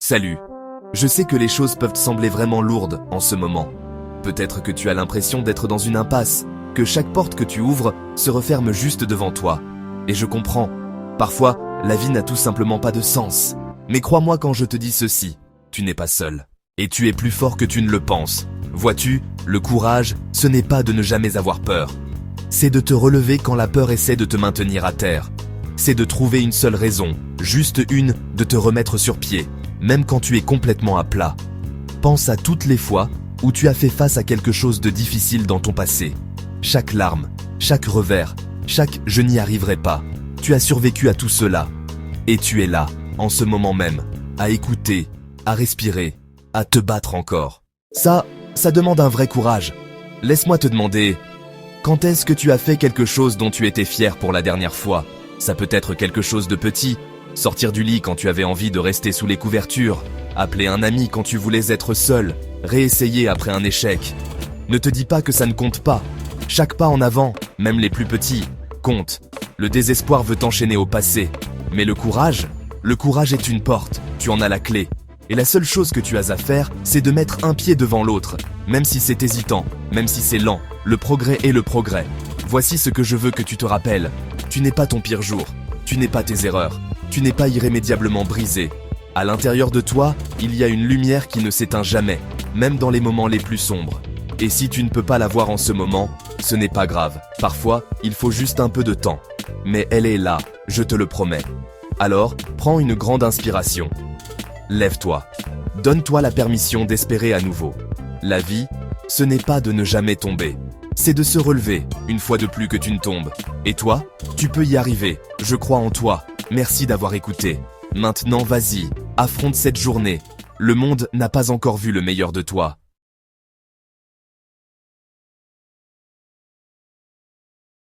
Salut. Je sais que les choses peuvent te sembler vraiment lourdes en ce moment. Peut-être que tu as l'impression d'être dans une impasse, que chaque porte que tu ouvres se referme juste devant toi. Et je comprends. Parfois, la vie n'a tout simplement pas de sens. Mais crois-moi quand je te dis ceci, tu n'es pas seul. Et tu es plus fort que tu ne le penses. Vois-tu, le courage, ce n'est pas de ne jamais avoir peur. C'est de te relever quand la peur essaie de te maintenir à terre. C'est de trouver une seule raison, juste une, de te remettre sur pied, même quand tu es complètement à plat. Pense à toutes les fois où tu as fait face à quelque chose de difficile dans ton passé. Chaque larme, chaque revers, chaque « je n'y arriverai pas ». Tu as survécu à tout cela. Et tu es là, en ce moment même, à écouter, à respirer, à te battre encore. Ça demande un vrai courage. Laisse-moi te demander, quand est-ce que tu as fait quelque chose dont tu étais fier pour la dernière fois? Ça peut être quelque chose de petit, sortir du lit quand tu avais envie de rester sous les couvertures, appeler un ami quand tu voulais être seul, réessayer après un échec. Ne te dis pas que ça ne compte pas. Chaque pas en avant, même les plus petits, compte. Le désespoir veut t'enchaîner au passé. Mais le courage est une porte, tu en as la clé. Et la seule chose que tu as à faire, c'est de mettre un pied devant l'autre, même si c'est hésitant, même si c'est lent, le progrès est le progrès. Voici ce que je veux que tu te rappelles. Tu n'es pas ton pire jour, tu n'es pas tes erreurs, tu n'es pas irrémédiablement brisé. À l'intérieur de toi, il y a une lumière qui ne s'éteint jamais, même dans les moments les plus sombres. Et si tu ne peux pas la voir en ce moment, ce n'est pas grave. Parfois, il faut juste un peu de temps. Mais elle est là, je te le promets. Alors, prends une grande inspiration. Lève-toi. Donne-toi la permission d'espérer à nouveau. La vie, ce n'est pas de ne jamais tomber. C'est de se relever, une fois de plus que tu ne tombes. Et toi, tu peux y arriver. Je crois en toi. Merci d'avoir écouté. Maintenant, vas-y, affronte cette journée. Le monde n'a pas encore vu le meilleur de toi.